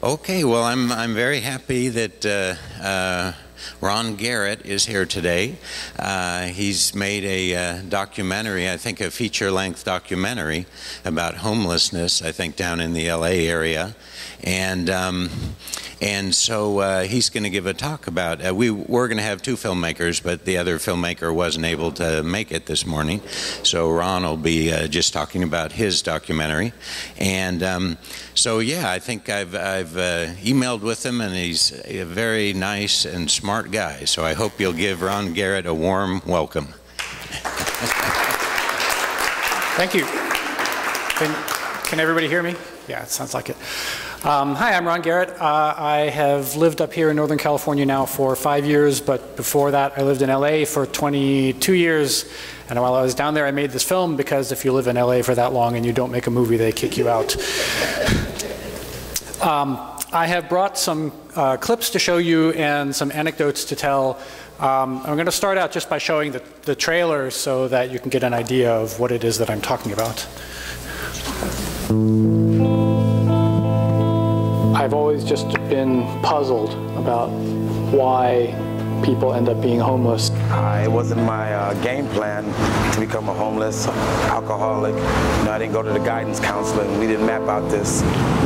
Okay, well, I'm very happy that Ron Garret is here today. He's made a documentary, I think a feature-length documentary about homelessness, I think down in the LA area. And so he's going to give a talk about, we were going to have two filmmakers, but the other filmmaker wasn't able to make it this morning. So Ron will be just talking about his documentary. And so yeah, I think I've emailed with him, and he's a very nice and smart guy. So I hope you'll give Ron Garret a warm welcome. Thank you. Can everybody hear me? Yeah, it sounds like it. Hi, I'm Ron Garret. I have lived up here in Northern California now for 5 years, but before that I lived in LA for 22 years. And while I was down there, I made this film because if you live in LA for that long and you don't make a movie, they kick you out. I have brought some clips to show you and some anecdotes to tell. I'm going to start out just by showing the trailer so that you can get an idea of what it is that I'm talking about. I've always just been puzzled about why people end up being homeless. It wasn't my game plan to become a homeless alcoholic. I didn't go to the guidance counselor, and we didn't map out this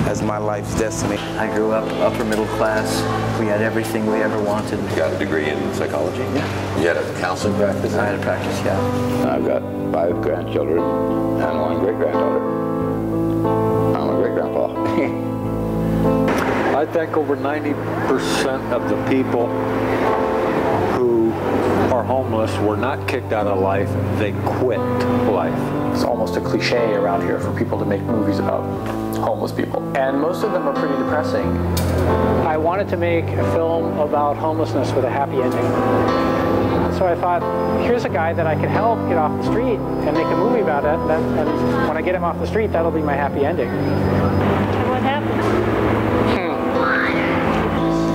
as my life's destiny. I grew up upper middle class. We had everything we ever wanted. You got a degree in psychology? Yeah. You had a counseling practice? I had a practice, yeah. I've got 5 grandchildren and 1 great-granddaughter. I'm a great-grandpa. I think over 90% of the people who are homeless were not kicked out of life, they quit life. It's almost a cliche around here for people to make movies about homeless people. And most of them are pretty depressing. I wanted to make a film about homelessness with a happy ending. So I thought, here's a guy that I can help get off the street and make a movie about it. And when I get him off the street, that'll be my happy ending. And what happened?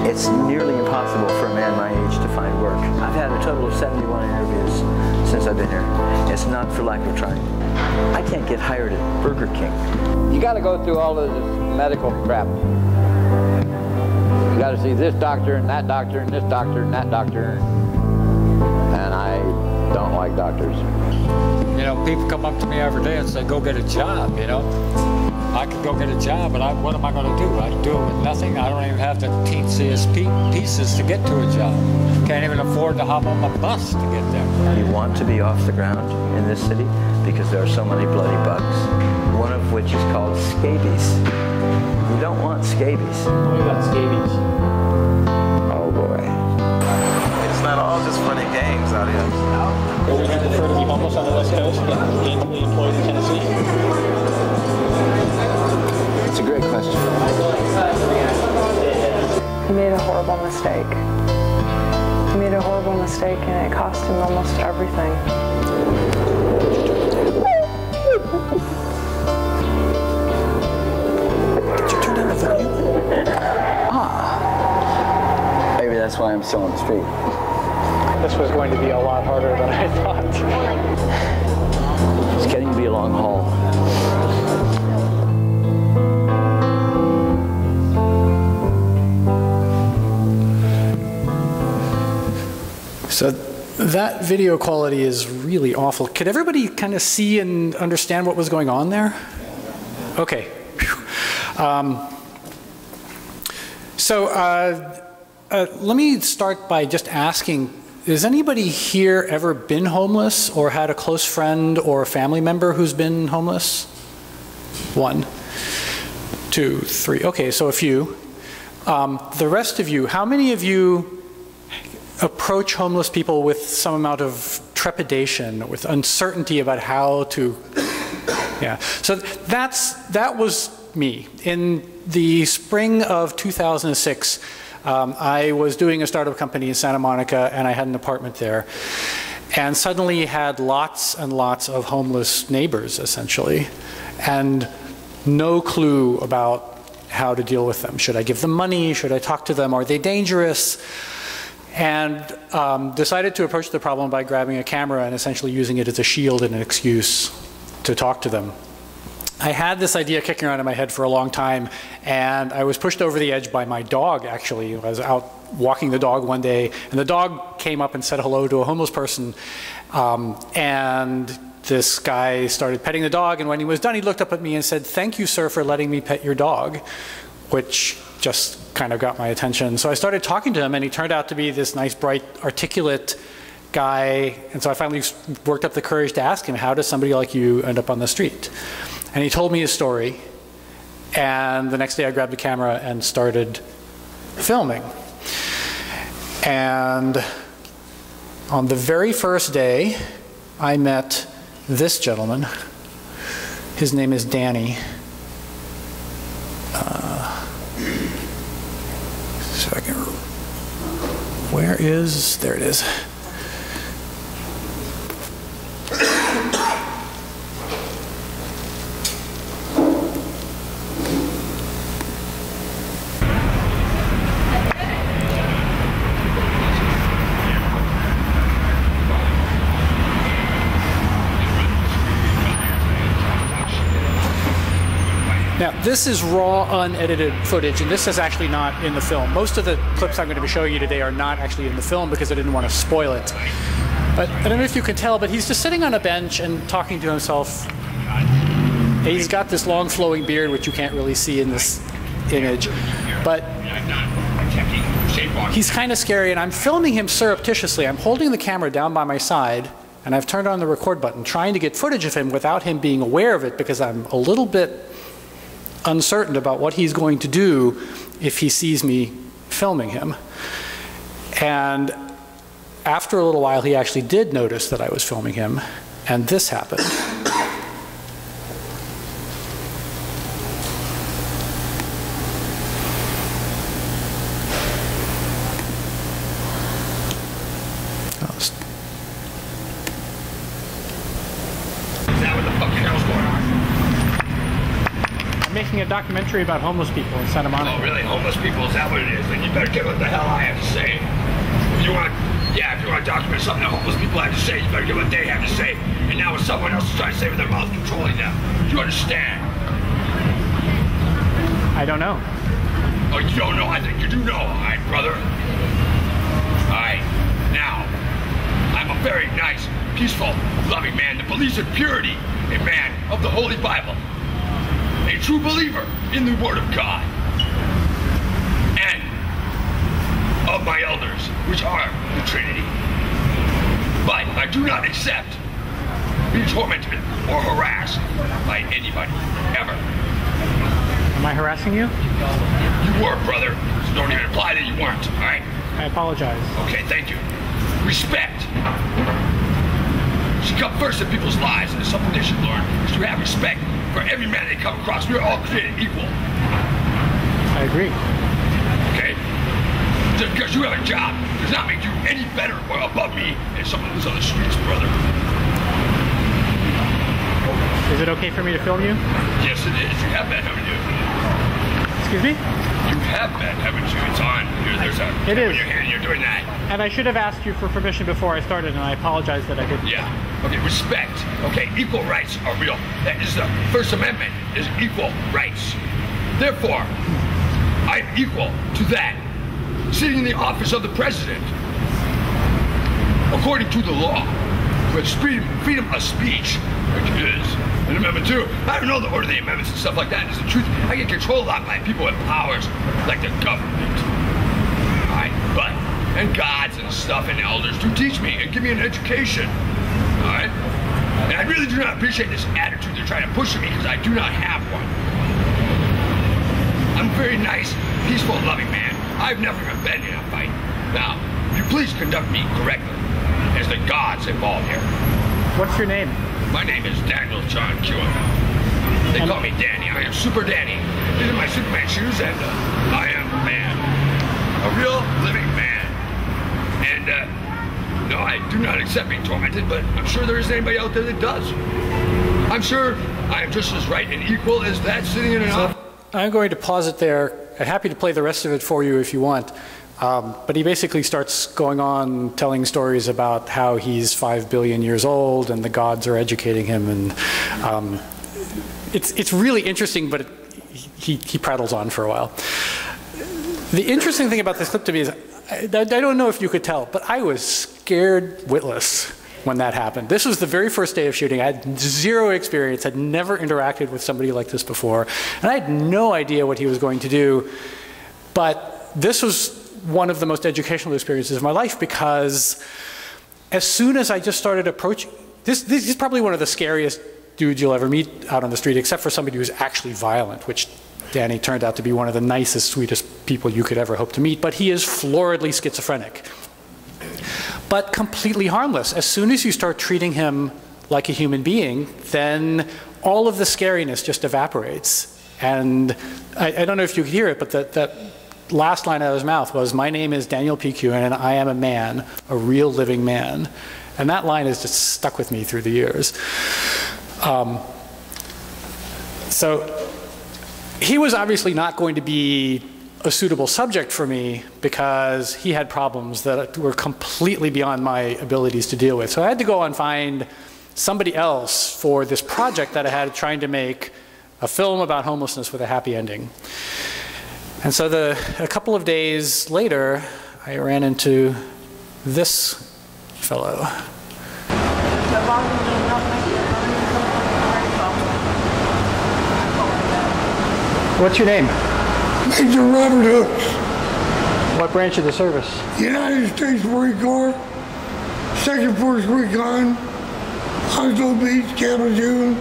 It's nearly impossible for a man my age to find work. I've had a total of 71 interviews since I've been here. It's not for lack of trying. I can't get hired at Burger King. You got to go through all of this medical crap. You got to see this doctor and that doctor and this doctor and that doctor. And I don't like doctors. You know, people come up to me every day and say, go get a job, you know. I could go get a job, but what am I going to do? I do it with nothing. I don't even have the teensiest pieces to get to a job. Can't even afford to hop on a bus to get there. You want to be off the ground in this city because there are so many bloody bugs, one of which is called scabies. You don't want scabies. Tell me about scabies. Oh boy. It's not all just fun and games out here. Would you prefer to be homeless on the West Coast and gainfully employed in Tennessee? It's a great question. He made a horrible mistake. He made a horrible mistake, and it cost him almost everything. Did you turn down the volume? Maybe that's why I'm still on the street. This was going to be a lot harder than I thought. It's getting to be a long haul. So that video quality is really awful. Could everybody kind of see and understand what was going on there? Okay. Let me start by just asking, has anybody here ever been homeless or had a close friend or a family member who's been homeless? 1, 2, 3. Okay, so a few. The rest of you, how many of you approach homeless people with some amount of trepidation, with uncertainty about how to, yeah. So that was me. In the spring of 2006, I was doing a startup company in Santa Monica, and I had an apartment there. And suddenly had lots and lots of homeless neighbors, essentially, and no clue about how to deal with them. Should I give them money? Should I talk to them? Are they dangerous? And decided to approach the problem by grabbing a camera and essentially using it as a shield and an excuse to talk to them. I had this idea kicking around in my head for a long time, and I was pushed over the edge by my dog, actually. I was out walking the dog one day, and the dog came up and said hello to a homeless person, and this guy started petting the dog, and when he was done, he looked up at me and said, "Thank you, sir, for letting me pet your dog," which just kind of got my attention. So I started talking to him, and he turned out to be this nice, bright, articulate guy, and so I finally worked up the courage to ask him, how does somebody like you end up on the street? And he told me his story, and the next day I grabbed the camera and started filming. And on the very first day, I met this gentleman. His name is Danny. So I can, there it is. Now, this is raw, unedited footage, and this is actually not in the film. Most of the clips I'm going to be showing you today are not actually in the film because I didn't want to spoil it. But I don't know if you can tell, but he's just sitting on a bench and talking to himself. And he's got this long flowing beard, which you can't really see in this image. But he's kind of scary, and I'm filming him surreptitiously. I'm holding the camera down by my side, and I've turned on the record button, trying to get footage of him without him being aware of it, because I'm a little bit uncertain about what he's going to do if he sees me filming him. And after a little while, he actually did notice that I was filming him, and this happened. Making a documentary about homeless people in Santa Monica. Oh, really? Homeless people? Is that what it is? Then you better get what the hell I have to say. If you want to document something that homeless people have to say, you better get what they have to say. And now what someone else is trying to say with their mouth controlling them. Do you understand? I don't know. Oh, you don't know? I think you do know, all right, brother? All right. Now, I'm a very nice, peaceful, loving man that believes in purity, a man of the Holy Bible. A true believer in the Word of God and of my elders, which are the Trinity. But I do not accept being tormented or harassed by anybody, ever. Am I harassing you? You were, brother, so don't even imply that you weren't, all right? I apologize. Okay, thank you. Respect should come first in people's lives, and it's something they should learn, is to have respect for every man they come across. We're all created equal. I agree. Okay? Just because you have a job does not make you any better or above me and someone who's on the streets, brother. Is it okay for me to film you? Yes, it is. You have been, haven't you? Excuse me? You have been, haven't you? It's on. There's a it is. When you're here and you're doing that. And I should have asked you for permission before I started, and I apologize that I didn't. Yeah. Okay, respect. Okay, equal rights are real. That is the First Amendment, is equal rights. Therefore, I'm equal to that. Sitting in the office of the president, according to the law, with freedom of speech, which is an amendment too. I don't know the order of the amendments and stuff like that. It's the truth. I get controlled on by people with powers like the government. Alright, but, and gods and stuff and elders do teach me and give me an education. Alright? And I really do not appreciate this attitude they're trying to push on me because I do not have one. I'm a very nice, peaceful, loving man. I've never even been in a fight. Now, you please conduct me correctly, as the gods involved here. What's your name? My name is Daniel John Kewen. They call me Danny. I am Super Danny. These are my Superman shoes, and I am a man. A real living man. And, no, I do not accept being tormented, but I'm sure there isn't anybody out there that does. I'm sure I am just as right and equal as that sitting in an office. I'm going to pause it there. I'm happy to play the rest of it for you if you want. But he basically starts going on telling stories about how he's 5 billion years old and the gods are educating him. And it's really interesting, but he prattles on for a while. The interesting thing about this clip to me is, I don't know if you could tell, but I was scared witless when that happened. This was the very first day of shooting. I had zero experience, had never interacted with somebody like this before, and I had no idea what he was going to do. But this was one of the most educational experiences of my life, because as soon as I just started approaching, this is probably one of the scariest dudes you'll ever meet out on the street, except for somebody who's actually violent, which Danny turned out to be one of the nicest, sweetest people you could ever hope to meet. But he is floridly schizophrenic, but completely harmless. As soon as you start treating him like a human being, then all of the scariness just evaporates. And I don't know if you could hear it, but that last line out of his mouth was, "My name is Daniel P. Kuhn, and I am a man, a real living man." And that line has just stuck with me through the years. So he was obviously not going to be a suitable subject for me, because he had problems that were completely beyond my abilities to deal with. So I had to go and find somebody else for this project that I had, trying to make a film about homelessness with a happy ending. And so a couple of days later, I ran into this fellow. What's your name? Major Robert Hooks. What branch of the service? United States Marine Corps, 2nd Force Recon, Oslo Beach, Kalamazoo,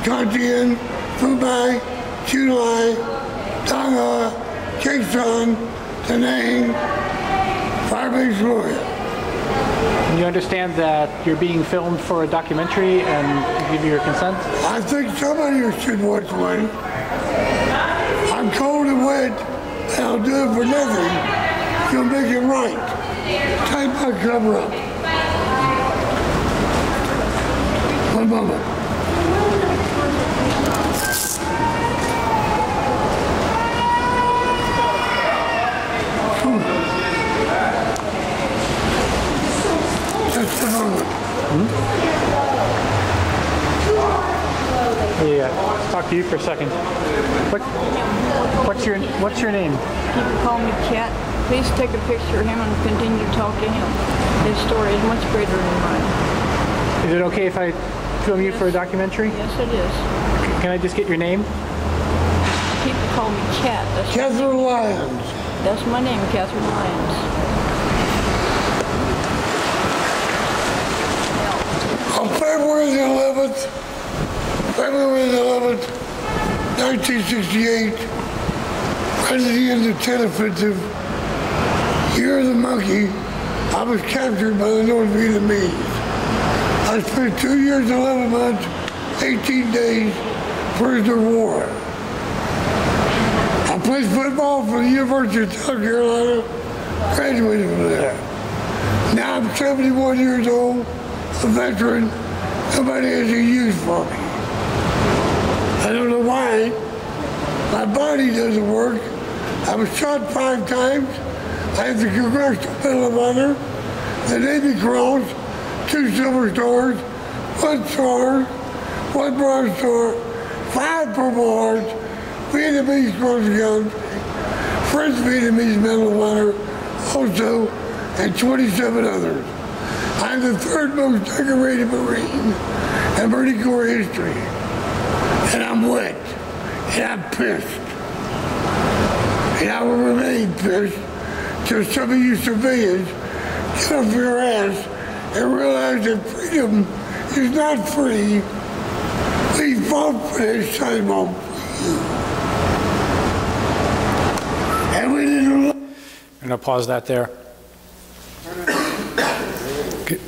Tontian, Fubai, Chulai, Tonga, Quezon, Da Nang, Firebase, Florida. And you understand that you're being filmed for a documentary, and give you your consent? I think somebody should watch one. I'm cold and wet, and I'll do it for nothing. You'll make it right. Type my cover up. One moment. Just a moment. Yeah, let's talk to you for a second. What's your name? People call me Cat. Please take a picture of him and continue to talk to him. His story is much greater than mine. Is it okay if I film you for a documentary? Yes, it is. Can I just get your name? People call me Cat. Catherine Lyons. That's my name, Catherine Lyons. On February the 11th, 1968, right at the end of the Tet Offensive, year of the monkey, I was captured by the North Vietnamese. I spent 2 years, 11 months, 18 days, prisoner of war. I played football for the University of South Carolina, graduated from there. Now I'm 71 years old, a veteran. Nobody has a use for me. I don't know why. My body doesn't work. I was shot 5 times. I have the Congressional Medal of Honor, the Navy Cross, 2 Silver Stars, 1 Star, 1 Bronze Star, 5 Purple Hearts, Vietnamese Cross Country, French Vietnamese Medal of Honor, also, and 27 others. I'm the 3rd most decorated Marine in Marine Corps history. And I'm wet, and I'm pissed. And I will remain pissed till some of you civilians get off your ass and realize that freedom is not free. We fought for this time on you. And we didn't. I'm going to pause that there.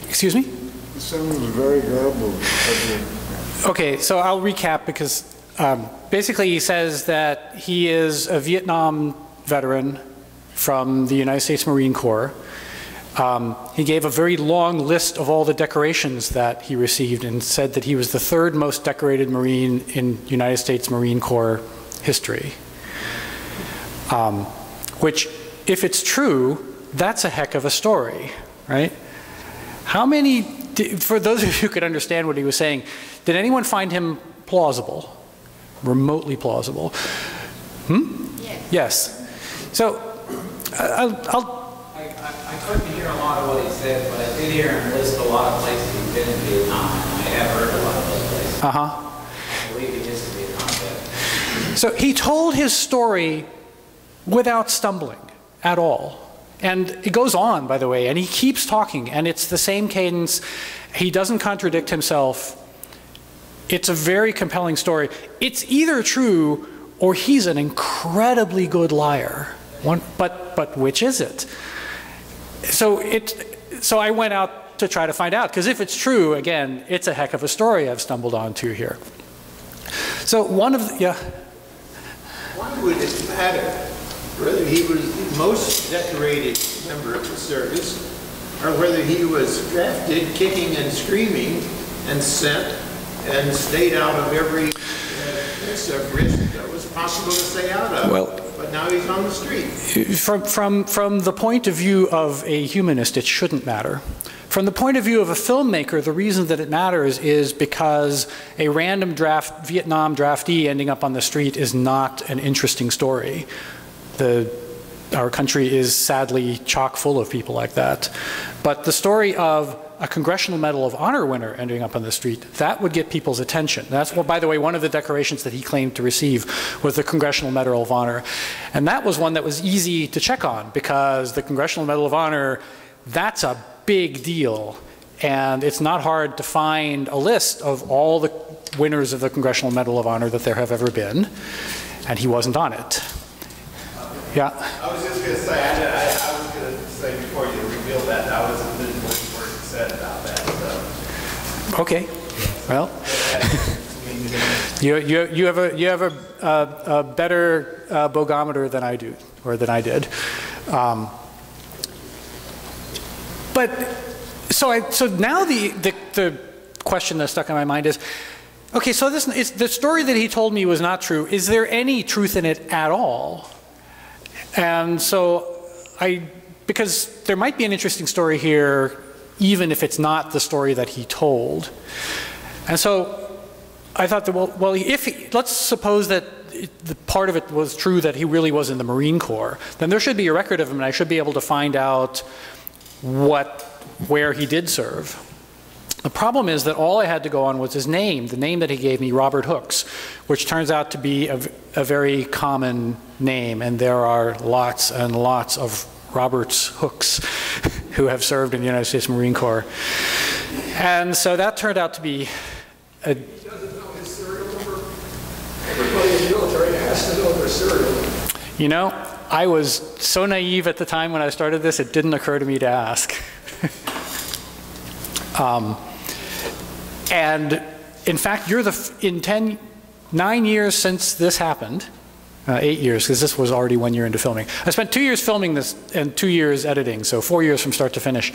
Excuse me? The sound was very garbled. Okay, so I'll recap, because basically he says that he is a Vietnam veteran from the United States Marine Corps. He gave a very long list of all the decorations that he received, and said that he was the 3rd most decorated Marine in United States Marine Corps history. Which, if it's true, that's a heck of a story, right? How many, for those of you who could understand what he was saying, did anyone find him plausible, remotely plausible. Yes. So, I couldn't hear a lot of what he said, but I did hear him list a lot of places he's been in Vietnam. I have heard a lot of those places. I believe he is in Vietnam. So he told his story without stumbling at all. And it goes on, by the way, and he keeps talking, and it's the same cadence. He doesn't contradict himself. It's a very compelling story. It's either true or he's an incredibly good liar. But which is it? So I went out to try to find out, because if it's true, again, it's a heck of a story I've stumbled onto here. So one of the, Why would it matter whether he was the most decorated member of the service or whether he was drafted kicking and screaming and sent and stayed out of every risk that was possible to stay out of? Well, but now he's on the street. From the point of view of a humanist, it shouldn't matter. From the point of view of a filmmaker, the reason that it matters is because a random Vietnam draftee ending up on the street is not an interesting story. Our country is sadly chock full of people like that. But the story of a Congressional Medal of Honor winner ending up on the street, that would get people's attention. That's, well, by the way, one of the decorations that he claimed to receive was the Congressional Medal of Honor. And that was one that was easy to check on, because the Congressional Medal of Honor, that's a big deal. And it's not hard to find a list of all the winners of the Congressional Medal of Honor that there have ever been. And he wasn't on it. Yeah? I was just going to say, I was going to say before you revealed that was a good word said about that. So. Okay. Well, you have a better bogometer than I do, or than I did. But so now the question that's stuck in my mind is, okay, so the story that he told me was not true. Is there any truth in it at all? And so because there might be an interesting story here, even if it's not the story that he told. And so I thought that, well, let's suppose that the part of it was true, that he really was in the Marine Corps, then there should be a record of him, and I should be able to find out where he did serve. The problem is that all I had to go on was his name, the name that he gave me, Robert Hooks, which turns out to be a very common name, and there are lots and lots of Roberts Hooks who have served in the United States Marine Corps. And so that turned out to be a... He doesn't know his serial number. Everybody in the military has to know their serial number. You know, I was so naive at the time when I started this, it didn't occur to me to ask. And in fact, you're in 9 years since this happened, 8 years, because this was already 1 year into filming. I spent 2 years filming this and 2 years editing, so 4 years from start to finish.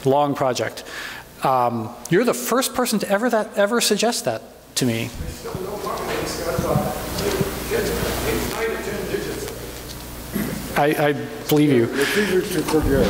Long project. You're the first person to ever suggest that to me. It's still no marketing. It's got about 9 to 10 digits. I believe you. The figures to forget.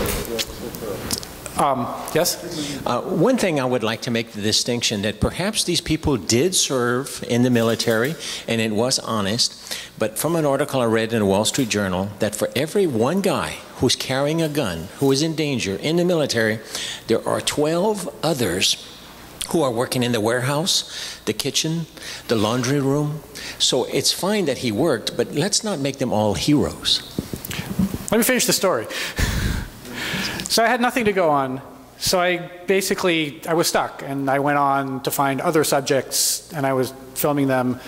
Yes? One thing I would like to make the distinction that perhaps these people did serve in the military and it was honest, but from an article I read in the Wall Street Journal that for every one guy who's carrying a gun, who is in danger in the military, there are 12 others who are working in the warehouse, the kitchen, the laundry room. So it's fine that he worked, but let's not make them all heroes. Let me finish the story. So I had nothing to go on. So I was stuck, and I went on to find other subjects, and I was filming them.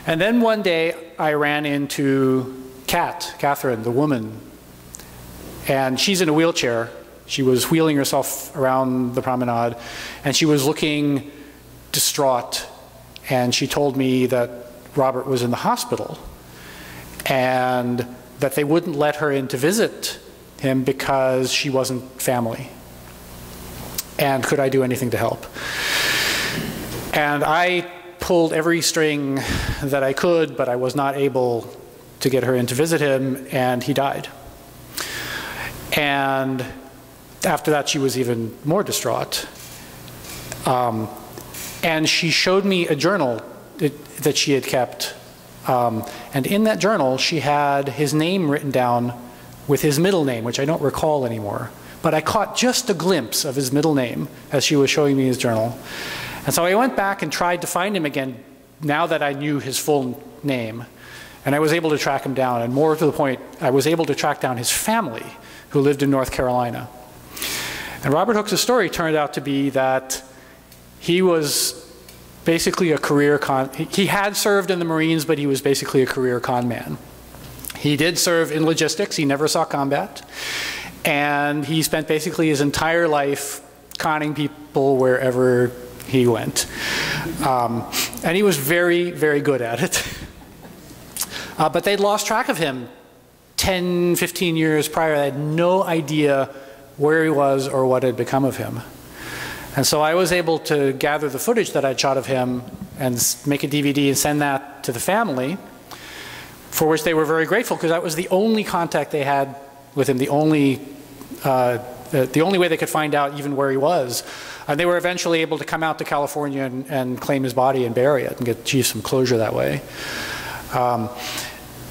And then one day I ran into Catherine, the woman, and she's in a wheelchair. She was wheeling herself around the promenade, and she was looking distraught. And she told me that Robert was in the hospital, and that they wouldn't let her in to visit him because she wasn't family. And could I do anything to help? And I pulled every string that I could, but I was not able to get her in to visit him, and he died. And after that, she was even more distraught. And she showed me a journal that she had kept. And in that journal, she had his name written down with his middle name, which I don't recall anymore. But I caught just a glimpse of his middle name as she was showing me his journal. And so I went back and tried to find him again now that I knew his full name. And I was able to track him down. And more to the point, I was able to track down his family, who lived in North Carolina. And Robert Hooks' story turned out to be that he was basically a career con. He had served in the Marines, but he was basically a career con man. He did serve in logistics. He never saw combat. And he spent basically his entire life conning people wherever he went. And he was very, very good at it. But they'd lost track of him 10, 15 years prior. They had no idea where he was or what had become of him. And so I was able to gather the footage that I'd shot of him and make a DVD and send that to the family, for which they were very grateful, because that was the only contact they had with him, the only way they could find out even where he was. And they were eventually able to come out to California and claim his body and bury it and achieve some closure that way.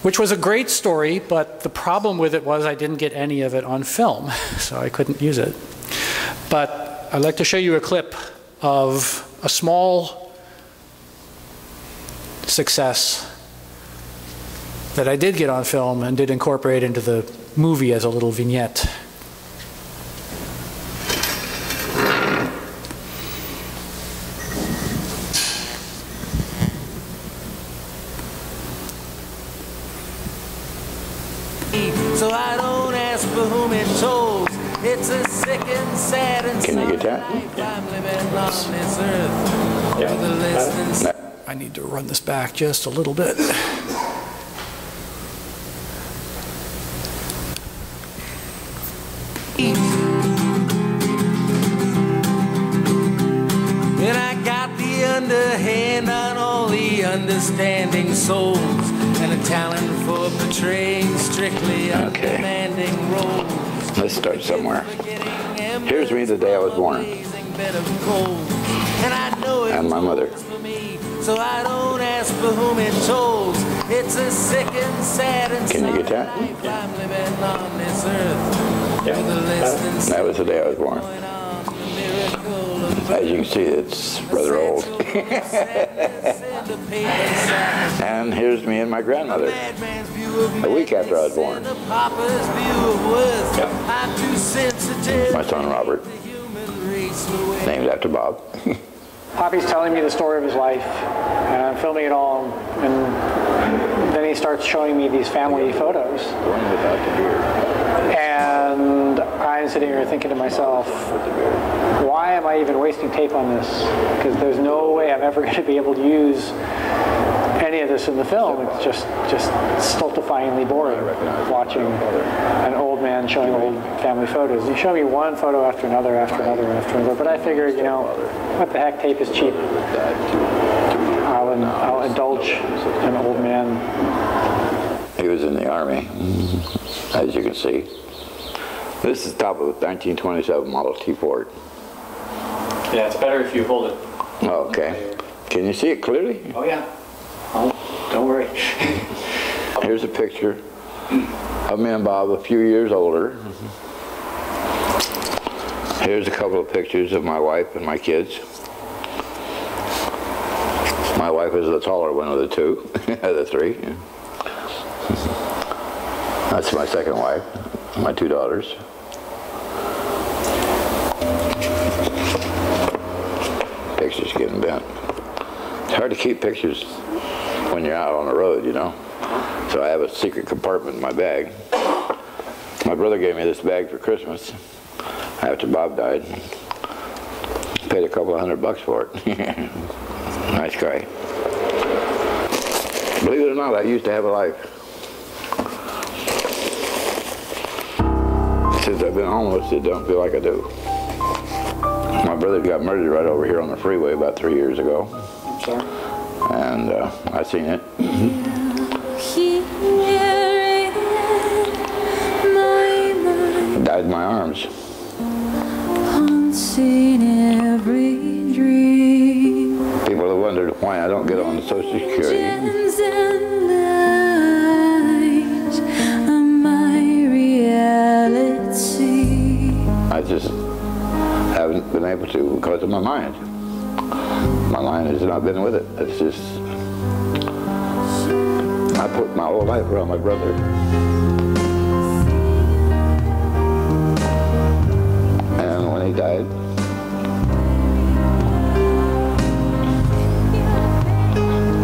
Which was a great story, but the problem with it was I didn't get any of it on film, so I couldn't use it. But I'd like to show you a clip of a small success that I did get on film and did incorporate into the movie as a little vignette. So I don't ask for whom it tolls. It's a sick and sad and Can you get that? I'm living on this earth. Yeah. I need to run this back just a little bit. And I got the underhand on all the understanding souls, and a talent for portraying strictly undemanding roles. Let's start somewhere. Here's me the day I was born. And my mother. So I don't ask for whom it tolls. It's a sick and sad and Can you get that? I'm living on this earth. Yeah. That was the day I was born. As you can see, it's rather old. And here's me and my grandmother, a week after I was born. My son Robert, named after Bob. Poppy's telling me the story of his life, and I'm filming it all, and then he starts showing me these family photos. And I'm sitting here thinking to myself, why am I even wasting tape on this? Because there's no way I'm ever going to be able to use any of this in the film. It's just stultifyingly boring watching an old man showing old family photos. You show me one photo after another, after another, after another, but I figured, you know, what the heck, tape is cheap. I'll indulge an old man. He was in the Army, as you can see. This is the top of a 1927 Model T Ford. Yeah, it's better if you hold it. Oh, okay. Can you see it clearly? Oh, yeah. Oh, don't worry. Here's a picture of me and Bob a few years older. Here's a couple of pictures of my wife and my kids. My wife is the taller one of the two, the three. That's my second wife, my two daughters. Pictures getting bent. It's hard to keep pictures when you're out on the road, you know. So I have a secret compartment in my bag. My brother gave me this bag for Christmas after Bob died. Paid a couple of $100 for it. Nice guy. Believe it or not, I used to have a life. Since I've been homeless, it don't feel like I do. My brother got murdered right over here on the freeway about 3 years ago. I'm sorry. And I seen it. Died in my arms. People have wondered why I don't get on the Social Security. I just haven't been able to because of my mind. My mind has not been with it. It's just, I put my whole life around my brother. And when he died,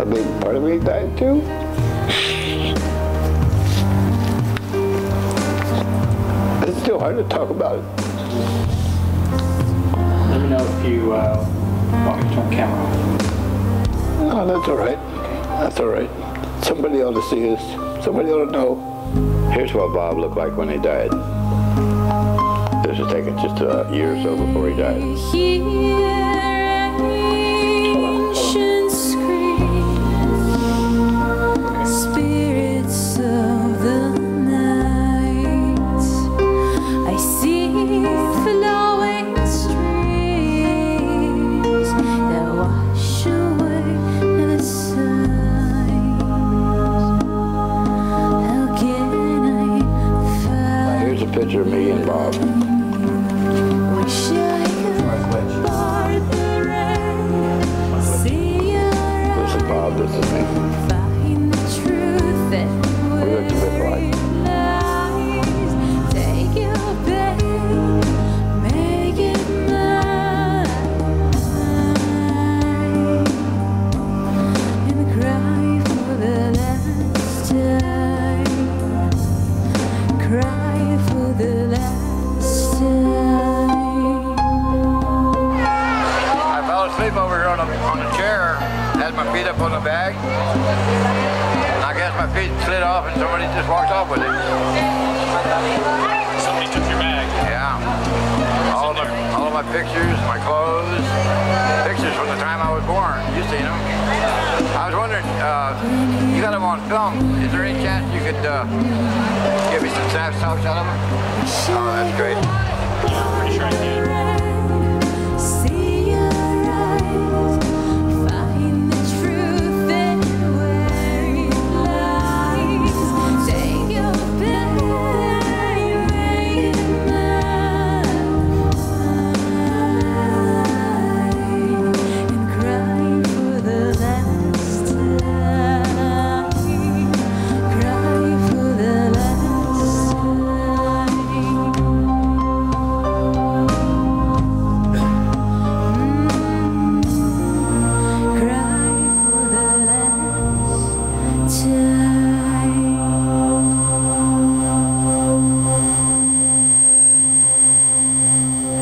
a big part of me died too. It's still hard to talk about it. Let me know if you want me to turn the camera off. No, that's all right. That's all right. Somebody ought to see this. Somebody ought to know. Here's what Bob looked like when he died. This was taken just a year or so before he died. Spirits of the night, I see flowing streams that wash away the signs. How can I find? Here's a picture of me and Bob. Wish I could part the rain, see your This is Bob, this is me. find the truth that We looked a bit alike. lies. Take your pain, make it mine, and cry for the last time. Cry for the last time. I fell asleep over here on a chair, had my feet up on the bag, and I guess my feet slid off and somebody just walked off with it. Somebody took your bag. Yeah. All of my pictures, my clothes, pictures from the time I was born. You've seen them. I was wondering, you got them on film. Is there any chance you could give me some snapshots out of them? Oh, that's great. Pretty sure I can. See your eyes, find the truth and where it lies. Take your pain, make it mine, and cry for the last time. Cry for the last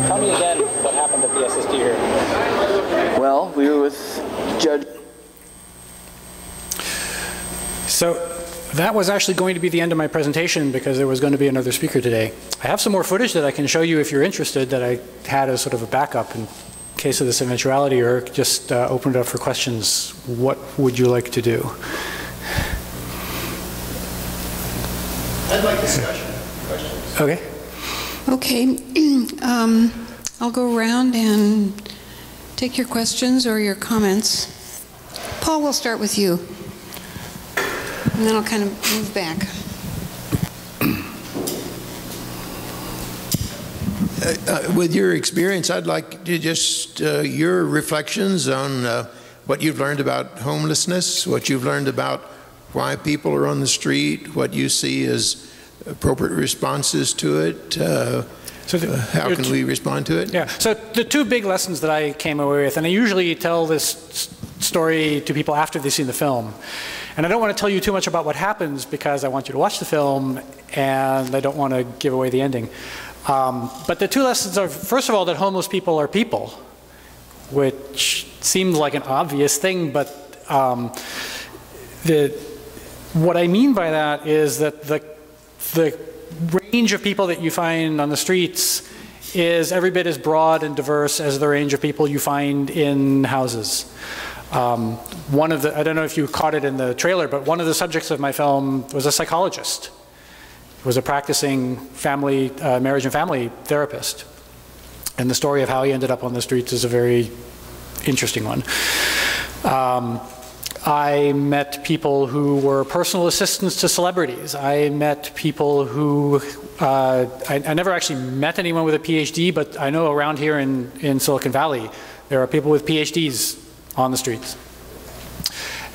Tell me again what happened at the SSD here. Well, we were with Judge. So that was actually going to be the end of my presentation because there was going to be another speaker today. I have some more footage that I can show you if you're interested that I had as sort of a backup in case of this eventuality, or just open it up for questions. What would you like to do? I'd like discussion. Questions. Okay. Okay. I'll go around and take your questions or your comments. Paul, we'll start with you. And then I'll kind of move back. With your experience, I'd like to just your reflections on what you've learned about homelessness, what you've learned about why people are on the street, what you see as appropriate responses to it. How can we respond to it? Yeah, so the two big lessons that I came away with, and I usually tell this story to people after they've seen the film, and I don't want to tell you too much about what happens because I want you to watch the film and I don't want to give away the ending. But the two lessons are, first of all, that homeless people are people, which seems like an obvious thing, but what I mean by that is that the range of people that you find on the streets is every bit as broad and diverse as the range of people you find in houses. One of the, I don't know if you caught it in the trailer, but one of the subjects of my film was a psychologist. He was a practicing marriage and family therapist. And the story of how he ended up on the streets is a very interesting one. I met people who were personal assistants to celebrities. I met people who, I never actually met anyone with a PhD, but I know around here in Silicon Valley, there are people with PhDs on the streets.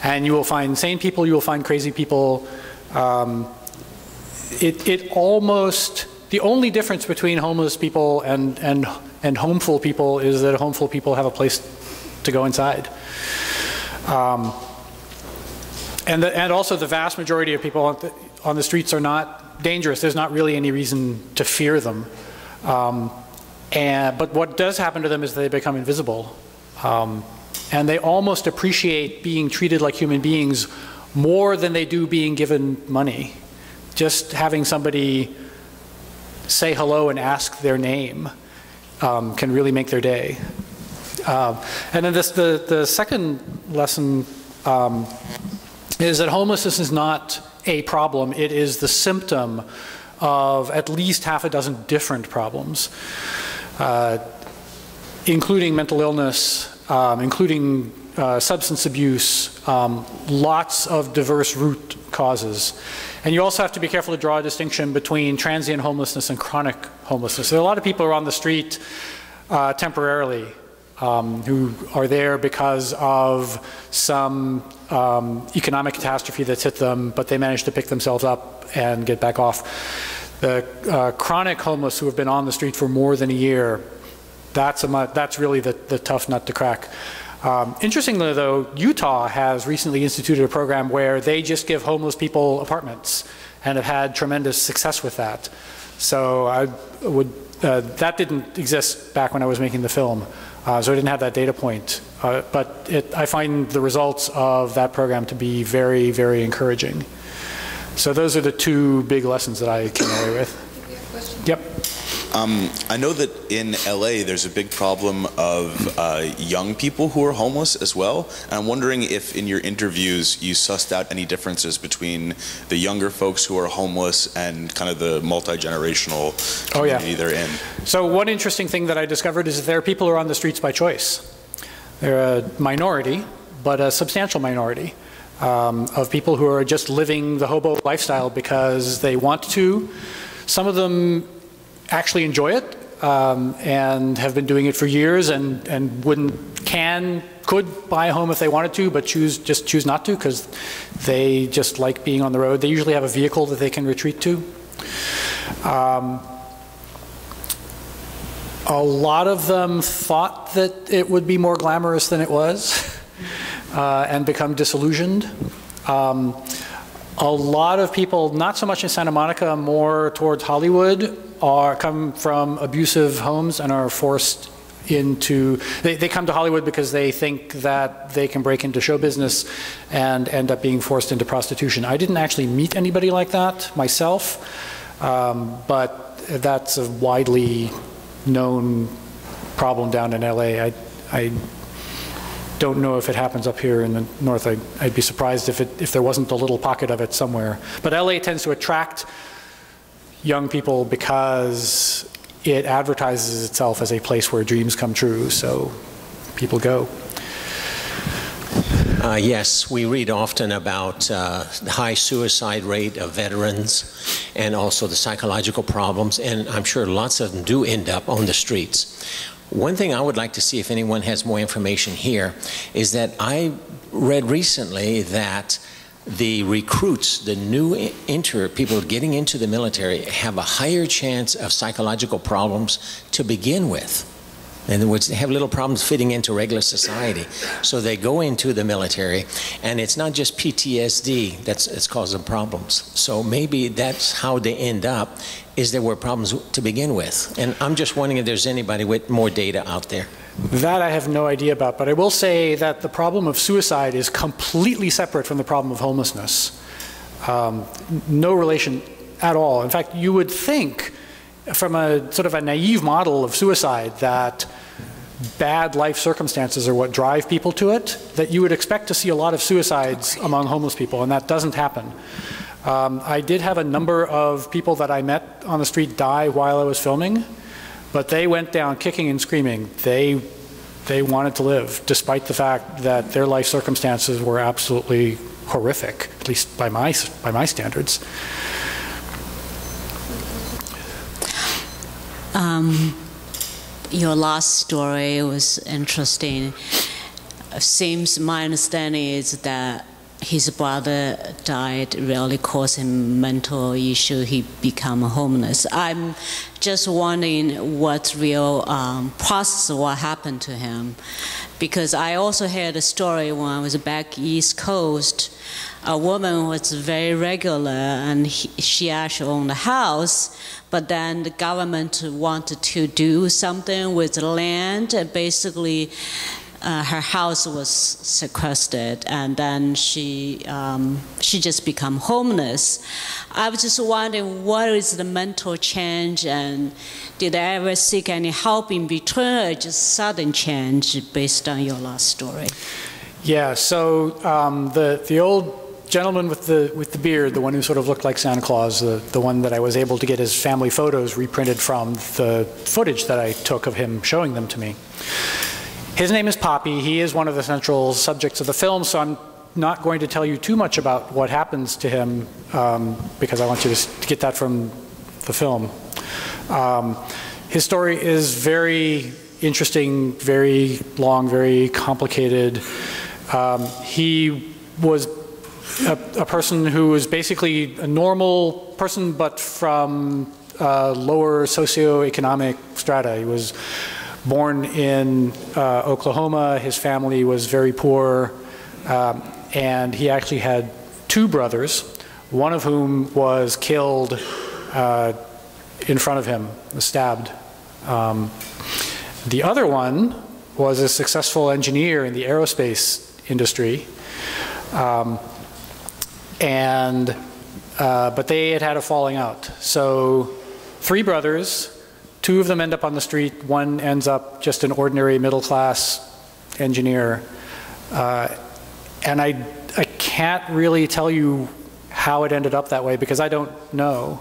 And you will find sane people, you will find crazy people. It almost, the only difference between homeless people and homeful people is that homeful people have a place to go inside. And also the vast majority of people on the streets are not dangerous. There's not really any reason to fear them. But what does happen to them is they become invisible. And they almost appreciate being treated like human beings more than they do being given money. Just having somebody say hello and ask their name can really make their day. And then the second lesson is that homelessness is not a problem. It is the symptom of at least half a dozen different problems, including mental illness, including substance abuse, lots of diverse root causes. And you also have to be careful to draw a distinction between transient homelessness and chronic homelessness. There are a lot of people who are on the street temporarily, who are there because of some economic catastrophe that's hit them, but they manage to pick themselves up and get back off. The chronic homeless who have been on the street for more than a year, that's really the tough nut to crack. Interestingly though, Utah has recently instituted a program where they just give homeless people apartments and have had tremendous success with that. So that didn't exist back when I was making the film. So I didn't have that data point. But I find the results of that program to be very, very encouraging. So those are the two big lessons that I came away with. Yep. I know that in LA there's a big problem of young people who are homeless as well. And I'm wondering if in your interviews you sussed out any differences between the younger folks who are homeless and kind of the multi-generational community they're in. So one interesting thing that I discovered is that there are people who are on the streets by choice. They're a minority, but a substantial minority of people who are just living the hobo lifestyle because they want to. Some of them actually enjoy it and have been doing it for years and could buy a home if they wanted to, but just choose not to because they just like being on the road. They usually have a vehicle that they can retreat to. A lot of them thought that it would be more glamorous than it was and become disillusioned. A lot of people, not so much in Santa Monica, more towards Hollywood, come from abusive homes and are forced into, they come to Hollywood because they think that they can break into show business and end up being forced into prostitution. I didn't actually meet anybody like that myself, but that's a widely known problem down in LA. I don't know if it happens up here in the north. I'd be surprised if there wasn't a little pocket of it somewhere. But LA tends to attract young people because it advertises itself as a place where dreams come true, so people go. Yes, we read often about the high suicide rate of veterans and also the psychological problems, and I'm sure lots of them do end up on the streets. One thing I would like to see if anyone has more information here is that I read recently that the recruits, the new people getting into the military have a higher chance of psychological problems to begin with. In other words, they have little problems fitting into regular society. So they go into the military, and it's not just PTSD that's causing problems. So maybe that's how they end up, is there were problems to begin with. And I'm just wondering if there's anybody with more data out there. That I have no idea about, but I will say that the problem of suicide is completely separate from the problem of homelessness. No relation at all. In fact, you would think from a sort of a naive model of suicide that bad life circumstances are what drive people to it, that you would expect to see a lot of suicides among homeless people, and that doesn't happen. I did have a number of people that I met on the street die while I was filming, but they went down kicking and screaming. They They wanted to live, despite the fact that their life circumstances were absolutely horrific, at least by my standards. Your last story was interesting. Seems my understanding is that his brother died, really caused him mental issue. He became homeless. I'm just wondering what's real process of what happened to him, because I also heard a story when I was back East Coast. A woman was very regular, and she actually owned a house, but then the government wanted to do something with the land. Basically, her house was sequestered, and then she just became homeless. I was just wondering, what is the mental change, and did I ever seek any help in between, or just sudden change based on your last story? Yeah. So the old gentleman with the beard, the one who sort of looked like Santa Claus, the one that I was able to get his family photos reprinted from the footage that I took of him showing them to me. His name is Poppy. He is one of the central subjects of the film, so I'm not going to tell you too much about what happens to him because I want you to get that from the film. His story is very interesting, very long, very complicated. He was a person who was basically a normal person, but from lower socioeconomic strata. He was born in Oklahoma. His family was very poor, and he actually had two brothers, one of whom was killed in front of him, stabbed. The other one was a successful engineer in the aerospace industry, but they had a falling out. So 3 brothers. 2 of them end up on the street. 1 ends up just an ordinary middle-class engineer. And I can't really tell you how it ended up that way because I don't know.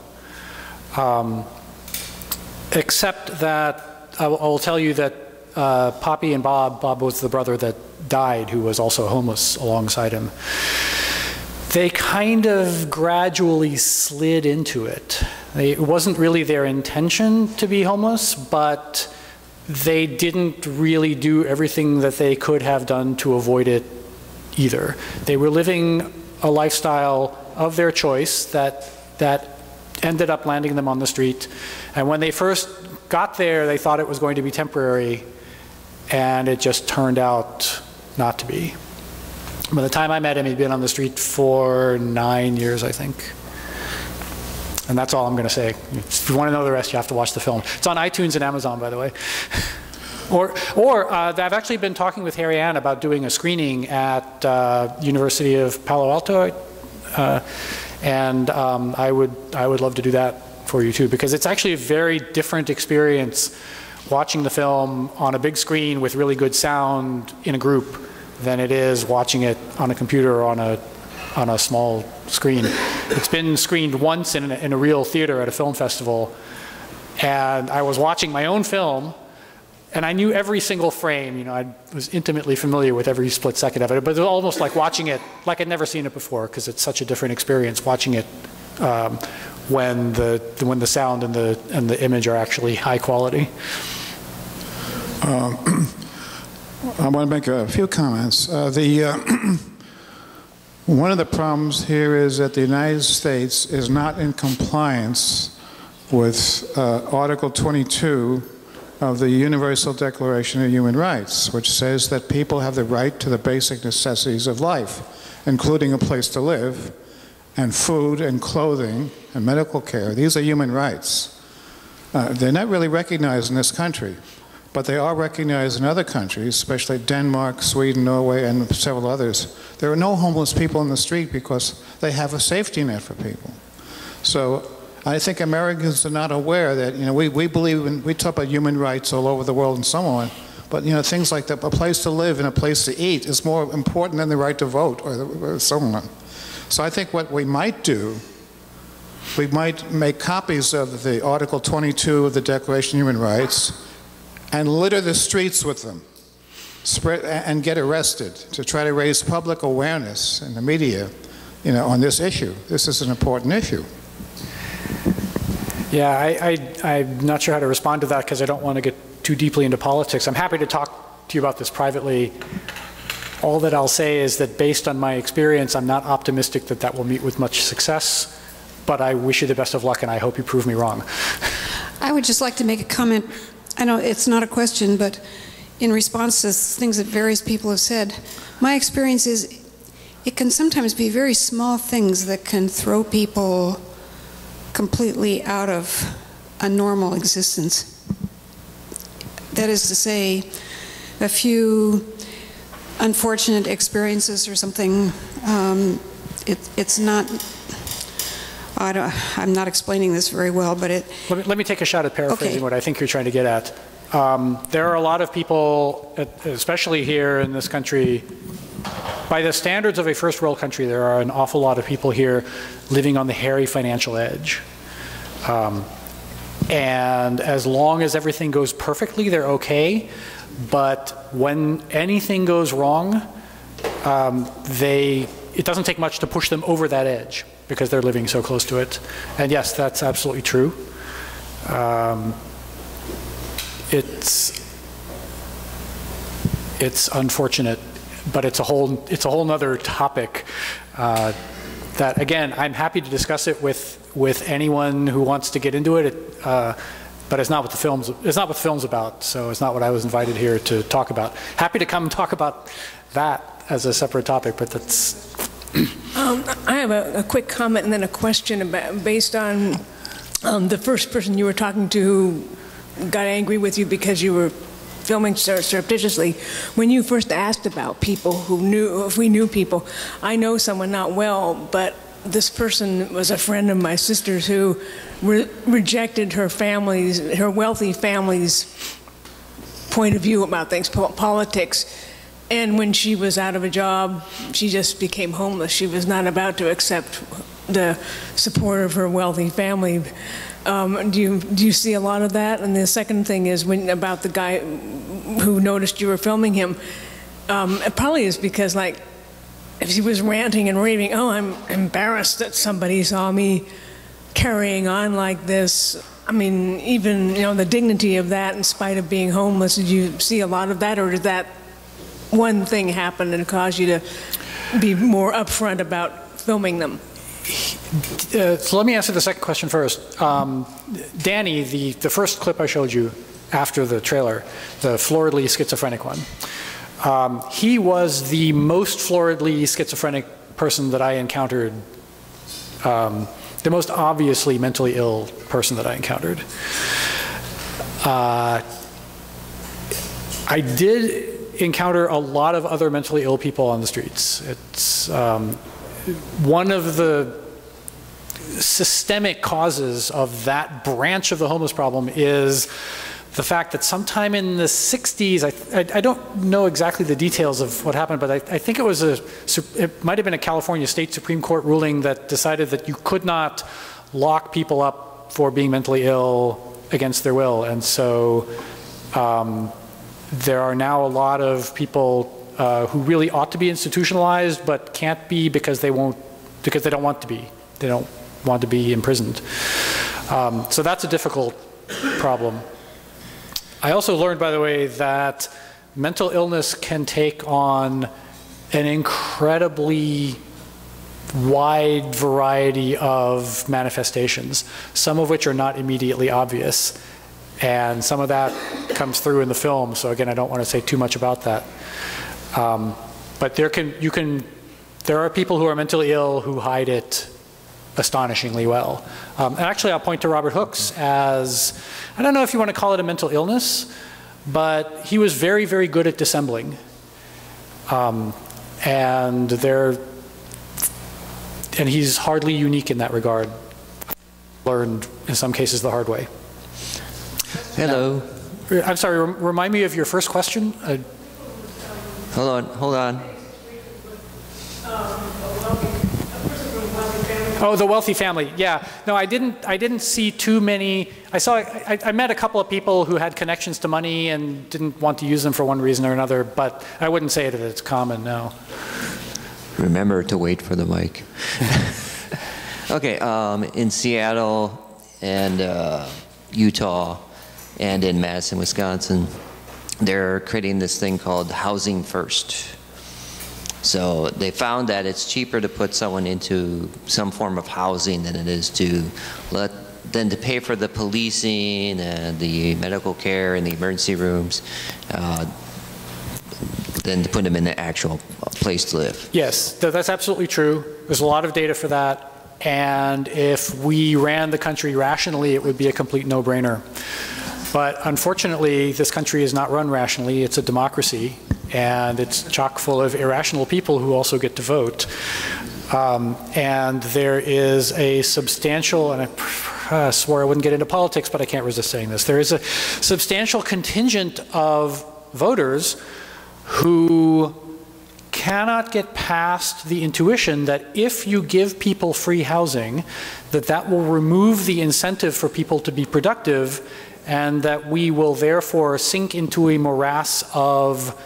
Except that I will tell you that Poppy and Bob was the brother that died, who was also homeless alongside him. They kind of gradually slid into it. It wasn't really their intention to be homeless, but they didn't really do everything that they could have done to avoid it either. They were living a lifestyle of their choice that ended up landing them on the street. And when they first got there, they thought it was going to be temporary, and it just turned out not to be. By the time I met him, he'd been on the street for 9 years, I think. And that's all I'm going to say. If you want to know the rest, you have to watch the film. It's on iTunes and Amazon, by the way. I've actually been talking with Harry Ann about doing a screening at University of Palo Alto, and I would love to do that for you too, because it's actually a very different experience watching the film on a big screen with really good sound in a group than it is watching it on a computer or on a small screen. It's been screened once in a real theater at a film festival, and I was watching my own film, and I knew every single frame. You know, I was intimately familiar with every split second of it, but it was almost like watching it like I'd never seen it before, because it's such a different experience watching it when the sound and the image are actually high quality. I want to make a few comments. One of the problems here is that the United States is not in compliance with Article 22 of the Universal Declaration of Human Rights, which says that people have the right to the basic necessities of life, including a place to live, and food and clothing and medical care. These are human rights. They're not really recognized in this country, but they are recognized in other countries, especially Denmark, Sweden, Norway, and several others. There are no homeless people in the street because they have a safety net for people. So I think Americans are not aware that, you know, we believe in, we talk about human rights all over the world and so on, but, you know, things like that, a place to live and a place to eat is more important than the right to vote or so on. So I think what we might do, we might make copies of the Article 22 of the Declaration of Human Rights and litter the streets with them. spread and get arrested to try to raise public awareness in the media, you know, on this issue. This is an important issue. Yeah, I'm not sure how to respond to that because I don't want to get too deeply into politics. I'm happy to talk to you about this privately. All that I'll say is that based on my experience, I'm not optimistic that that will meet with much success, but I wish you the best of luck and I hope you prove me wrong. I would just like to make a comment. I know it's not a question, but in response to things that various people have said, my experience is it can sometimes be very small things that can throw people completely out of a normal existence. That is to say, a few unfortunate experiences or something, it's not, I'm not explaining this very well, but it... Let me take a shot at paraphrasing what I think you're trying to get at. There are a lot of people, especially here in this country, by the standards of a first world country, there are an awful lot of people here living on the hairy financial edge. And as long as everything goes perfectly, they're okay. But when anything goes wrong, it doesn't take much to push them over that edge because they're living so close to it. And yes, that's absolutely true. It's unfortunate, but it's a whole nother topic that, again, I'm happy to discuss it with anyone who wants to get into it. But it's not what the film's about, so it's not what I was invited here to talk about. Happy to come talk about that as a separate topic, but that's... I have a quick comment and then a question based on the first person you were talking to who got angry with you because you were filming surreptitiously. When you first asked about people who knew, if we knew people, I know someone not well, but this person was a friend of my sister's who rejected her wealthy family's point of view about things, politics. And when she was out of a job, she just became homeless. She was not about to accept the support of her wealthy family. Do you see a lot of that? And the second thing is about the guy who noticed you were filming him. It probably is because, like, if he was ranting and raving, oh, I'm embarrassed that somebody saw me carrying on like this. I mean, even, you know, the dignity of that in spite of being homeless, did you see a lot of that, or did that one thing happen and cause you to be more upfront about filming them? So let me answer the second question first. Danny, the first clip I showed you after the trailer, the floridly schizophrenic one, he was the most floridly schizophrenic person that I encountered, the most obviously mentally ill person that I encountered. I did encounter a lot of other mentally ill people on the streets. It's one of the systemic causes of that branch of the homeless problem is the fact that sometime in the 60s, I don't know exactly the details of what happened, but I think it might have been a California State Supreme Court ruling that decided that you could not lock people up for being mentally ill against their will. And so there are now a lot of people who really ought to be institutionalized but can't be because they don't want to be. They don't want to be imprisoned. So that's a difficult problem. I also learned, by the way, that mental illness can take on an incredibly wide variety of manifestations, some of which are not immediately obvious. And some of that comes through in the film, so again, I don't want to say too much about that. But there are people who are mentally ill who hide it astonishingly well. And actually, I'll point to Robert Hooks as, I don't know if you want to call it a mental illness, but he was very, very good at dissembling. And he's hardly unique in that regard. Learned, in some cases, the hard way. Hello. I'm sorry, remind me of your first question? Hold on. Oh, the wealthy family. Yeah. No, I didn't see too many. I met a couple of people who had connections to money and didn't want to use them for one reason or another, but I wouldn't say that it's common, no. Remember to wait for the mic. Okay, in Seattle and Utah and in Madison, Wisconsin, they're creating this thing called Housing First. So they found that it's cheaper to put someone into some form of housing than it is to pay for the policing and the medical care and the emergency rooms, than to put them in the actual place to live. Yes, that's absolutely true. There's a lot of data for that. And if we ran the country rationally, it would be a complete no-brainer. But unfortunately, this country is not run rationally. It's a democracy. And it's chock full of irrational people who also get to vote. And there is a substantial, and I swore I wouldn't get into politics, but I can't resist saying this. There is a substantial contingent of voters who cannot get past the intuition that if you give people free housing, that will remove the incentive for people to be productive, and that we will therefore sink into a morass of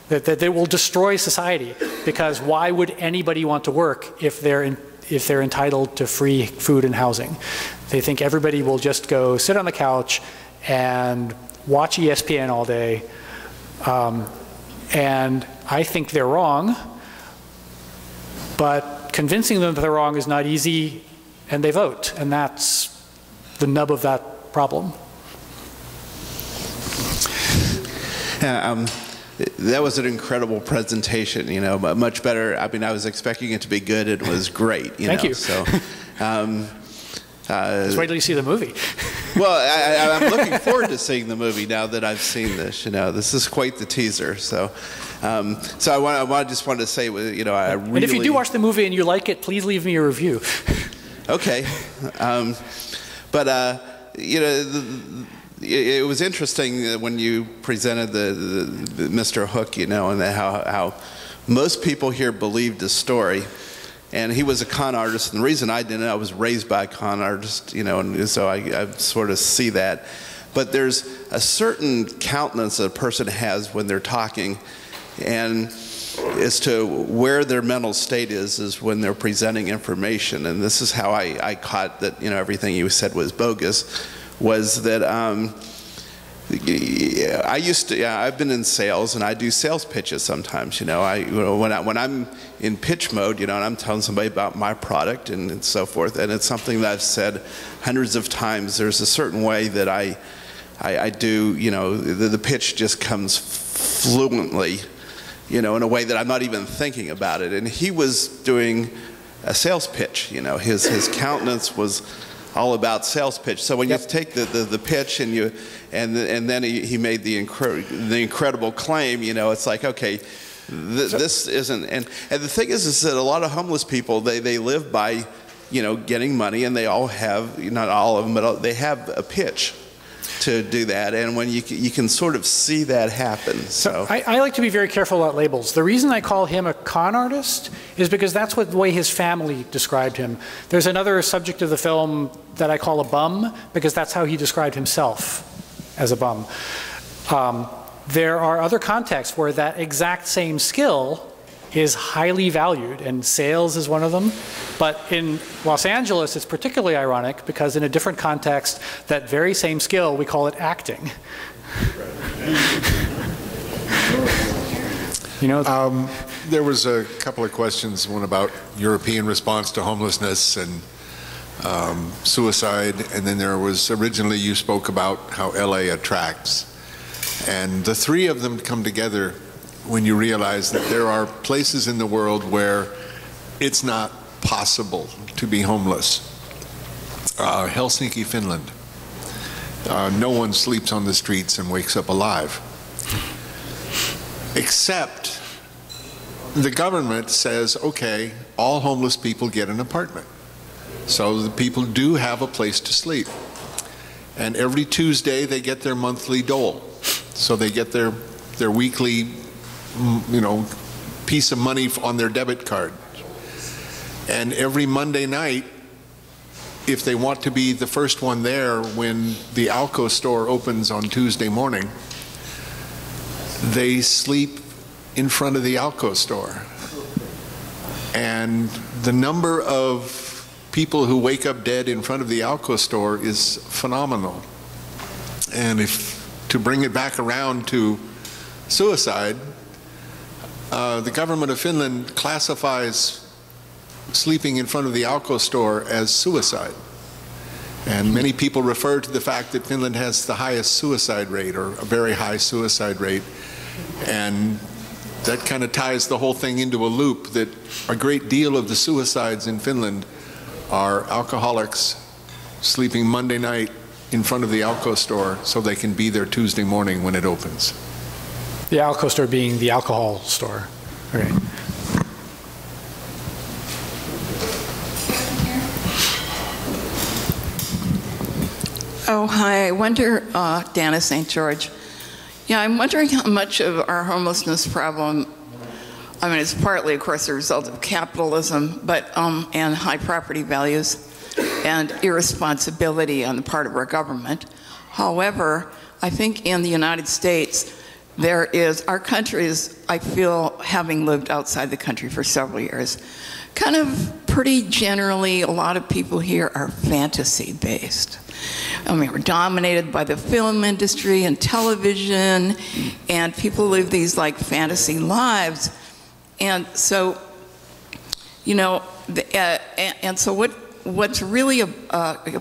that it will destroy society, because why would anybody want to work if they're entitled to free food and housing? They think everybody will just go sit on the couch and watch ESPN all day, and I think they're wrong, but convincing them that they're wrong is not easy, and they vote, and that's the nub of that problem. That was an incredible presentation, you know, much better. I mean, I was expecting it to be good. It was great, Thank you. So, just wait till you see the movie. Well, I'm looking forward to seeing the movie now that I've seen this. You know, this is quite the teaser. So, I just wanted to say, you know, I really. And if you do watch the movie and you like it, please leave me a review. Okay, you know. It was interesting when you presented the Mr. Hook, you know, and how most people here believed his story. And he was a con artist, and the reason I didn't, I was raised by a con artist, you know, and so I sort of see that. But there's a certain countenance that a person has when they're talking, and as to where their mental state is when they're presenting information. And this is how I caught that, you know, everything you said was bogus. Was that I've been in sales, and I do sales pitches sometimes. You know, when I'm in pitch mode, you know, and I'm telling somebody about my product and so forth, and it's something that I've said hundreds of times. There's a certain way that I do, you know, the pitch just comes fluently, you know, in a way that I'm not even thinking about it. And he was doing a sales pitch. You know, his countenance was all about sales pitch. So when you take the pitch and then he made the incredible claim, you know, it's like, okay, this isn't. And the thing is that a lot of homeless people, they live by, you know, getting money, and they all have, not all of them, but they have a pitch to do that, and when you can sort of see that happen. So I like to be very careful about labels. The reason I call him a con artist is because that's the way his family described him. There's another subject of the film that I call a bum, because that's how he described himself, as a bum. There are other contexts where that exact same skill is highly valued, and sales is one of them. But in Los Angeles, it's particularly ironic because in a different context, that very same skill, we call it acting. You know, there was a couple of questions, one about European response to homelessness and suicide, and then there was, originally you spoke about how LA attracts. And the three of them come together when you realize that there are places in the world where it's not possible to be homeless. Helsinki, Finland. No one sleeps on the streets and wakes up alive. Except the government says, okay, all homeless people get an apartment. So the people do have a place to sleep. And every Tuesday they get their monthly dole. So they get their weekly, you know, piece of money on their debit card. And every Monday night if they want to be the first one there when the Alco store opens on Tuesday morning, they sleep in front of the Alco store. And the number of people who wake up dead in front of the Alco store is phenomenal. And to bring it back around to suicide, the government of Finland classifies sleeping in front of the Alco store as suicide. And many people refer to the fact that Finland has the highest suicide rate, or a very high suicide rate. And that kind of ties the whole thing into a loop, that a great deal of the suicides in Finland are alcoholics sleeping Monday night in front of the Alco store so they can be there Tuesday morning when it opens. The Alco store being the alcohol store. Okay. Oh, hi. I wonder, Dana St. George. Yeah, I'm wondering how much of our homelessness problem, I mean, it's partly, of course, a result of capitalism, but and high property values and irresponsibility on the part of our government. However, I think in the United States, our country is, I feel, having lived outside the country for several years, kind of pretty generally, a lot of people here are fantasy-based. I mean, we're dominated by the film industry and television, and people live these like fantasy lives. And so, you know, and so what's really a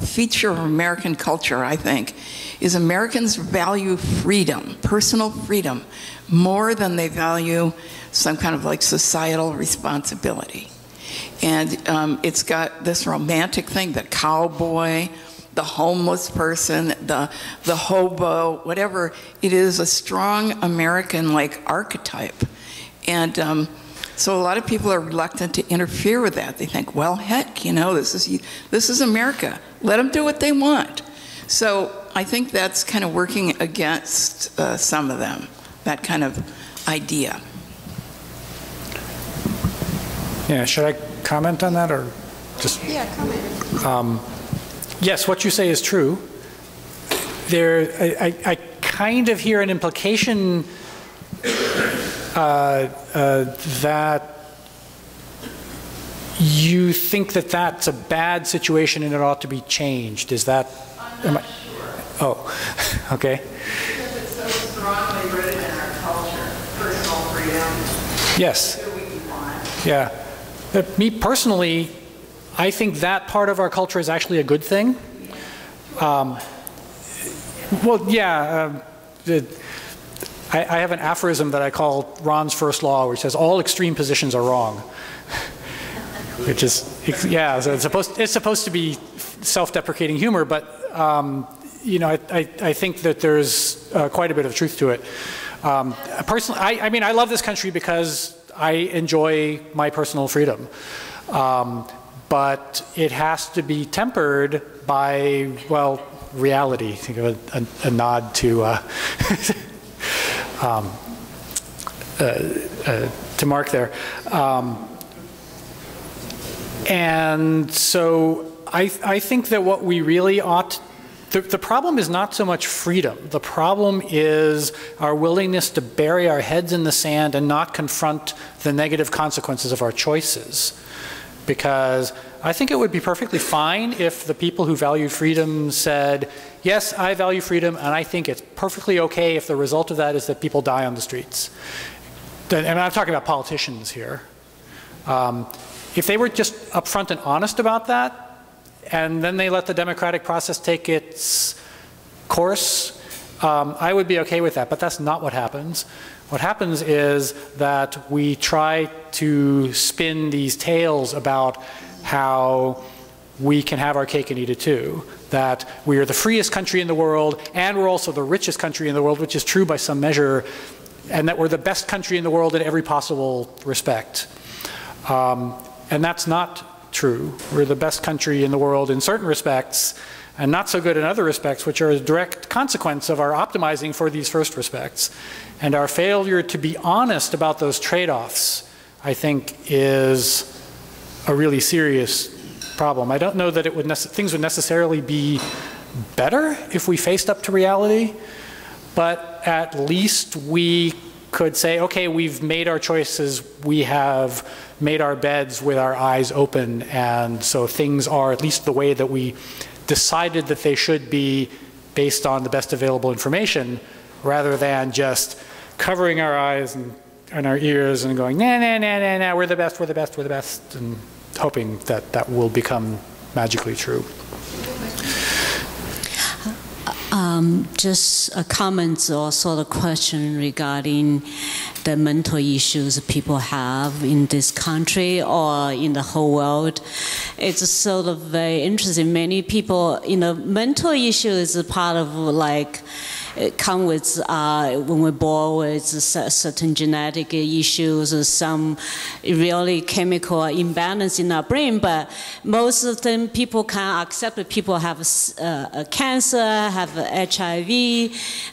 feature of American culture, I think, is Americans value freedom, personal freedom, more than they value some kind of like societal responsibility. And it's got this romantic thing, the cowboy, the homeless person, the hobo, whatever. It is a strong American like archetype. And so a lot of people are reluctant to interfere with that. They think, well, heck, you know, this is America. Let them do what they want. So I think that's kind of working against some of them, that kind of idea. Yeah, should I comment on that, or just? Yeah, comment. Yes, what you say is true. I kind of hear an implication that you think that that's a bad situation and it ought to be changed. Is that? I'm not sure. Oh, okay. Because it's so strongly rooted in our culture, personal freedom. Yes. Do what you want. Yeah. Me personally, I think that part of our culture is actually a good thing. Well, yeah. I have an aphorism that I call Ron's first law, which says all extreme positions are wrong. Which is, yeah, so it's supposed to be self-deprecating humor, but you know, I think that there's quite a bit of truth to it. Personally, I mean, I love this country because I enjoy my personal freedom. But it has to be tempered by, well, reality. Think of a nod to Mark there. And so I think that what we really ought, the problem is not so much freedom. The problem is our willingness to bury our heads in the sand and not confront the negative consequences of our choices. Because I think it would be perfectly fine if the people who value freedom said, yes, I value freedom, and I think it's perfectly okay if the result of that is that people die on the streets. And I'm talking about politicians here. If they were just upfront and honest about that, and then they let the democratic process take its course, I would be okay with that, but that's not what happens. What happens is that we try to spin these tales about how we can have our cake and eat it too. That we are the freest country in the world, and we're also the richest country in the world, which is true by some measure, and that we're the best country in the world in every possible respect. And that's not true. We're the best country in the world in certain respects, and not so good in other respects, which are a direct consequence of our optimizing for these first respects. And our failure to be honest about those trade-offs, I think, is a really serious problem. I don't know that it would things would necessarily be better if we faced up to reality, but at least we could say, okay, we've made our choices, we have made our beds with our eyes open, and so things are at least the way that we decided that they should be based on the best available information, rather than just covering our eyes and our ears and going, nah, nah, nah, nah, nah, we're the best, we're the best, we're the best, and hoping that that will become magically true. Just a comment or sort of question regarding the mental issues people have in this country or in the whole world. It's sort of very interesting. Many people, mental issues is part of like, it come with when we're born with certain genetic issues or some really chemical imbalance in our brain, but most of them people can accept that people have cancer, have HIV,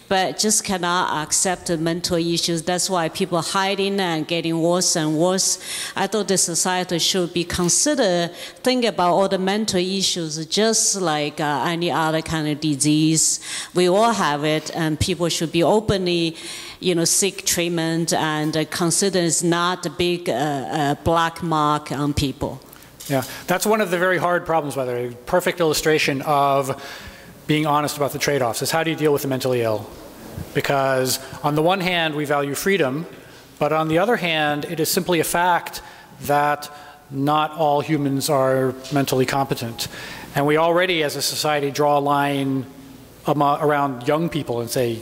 but just cannot accept the mental issues. That's why people are hiding and getting worse and worse. I thought the society should be considered, think about all the mental issues just like any other kind of disease. We all have it, and people should be openly, seek treatment and consider it's not a big black mark on people. Yeah, that's one of the very hard problems, by the way. Perfect illustration of being honest about the trade-offs is how do you deal with the mentally ill? Because on the one hand, we value freedom, but on the other hand, it is simply a fact that not all humans are mentally competent. And we already, as a society, draw a line around young people and say,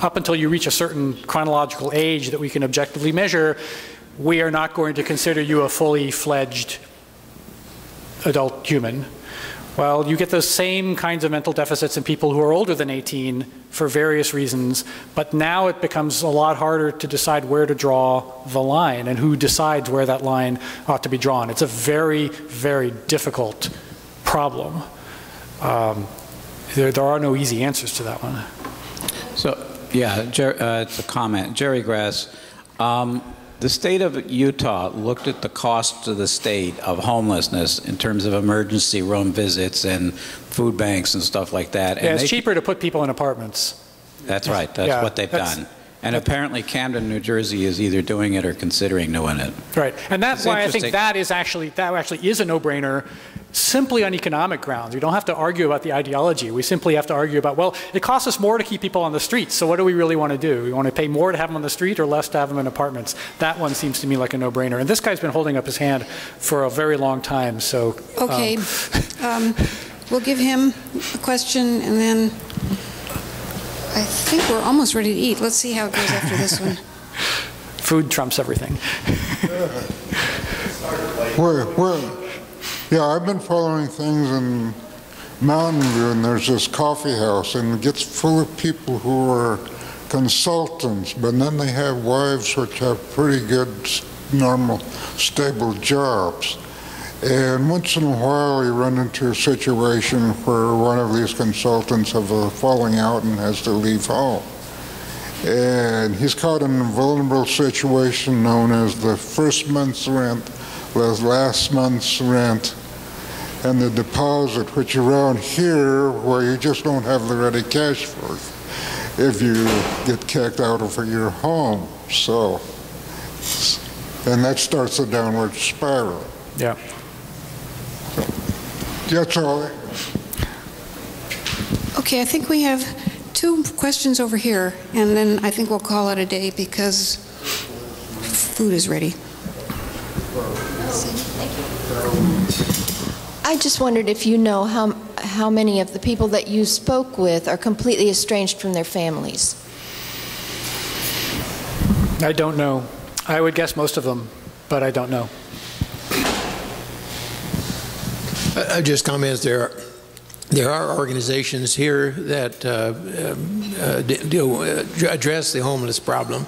up until you reach a certain chronological age that we can objectively measure, we are not going to consider you a fully fledged adult human. Well, you get those same kinds of mental deficits in people who are older than 18 for various reasons, but now it becomes a lot harder to decide where to draw the line and who decides where that line ought to be drawn. It's a very, very difficult problem. There are no easy answers to that one. So, yeah, it's a comment. Jerry Grass, the state of Utah looked at the cost to the state of homelessness in terms of emergency room visits and food banks and stuff like that. Yeah, and it's cheaper to put people in apartments. That's right. That's what they've done. And apparently Camden, New Jersey is either doing it or considering doing it. Right. And that's why I think that actually is a no-brainer simply on economic grounds. We don't have to argue about the ideology. We simply have to argue about, well, it costs us more to keep people on the streets, so what do we really want to do? We want to pay more to have them on the street or less to have them in apartments? That one seems to me like a no-brainer. And this guy's been holding up his hand for a very long time, so... Okay. We'll give him a question, and then I think we're almost ready to eat. Let's see how it goes after this one. Food trumps everything. Yeah, I've been following things in Mountain View, and there's this coffee house, and it gets full of people who are consultants, but then they have wives which have pretty good, normal, stable jobs. And once in a while you run into a situation where one of these consultants have a falling out and has to leave home. And he's caught in a vulnerable situation known as the first month's rent, the last month's rent, and the deposit, which around here, where you just don't have the ready cash for it, if you get kicked out of your home. So, and that starts a downward spiral. Yeah. That's all. Okay, I think we have 2 questions over here, and then I think we'll call it a day because food is ready. I just wondered if you know how many of the people that you spoke with are completely estranged from their families. I don't know. I would guess most of them, but I don't know. I just comment there are organizations here that address the homeless problem.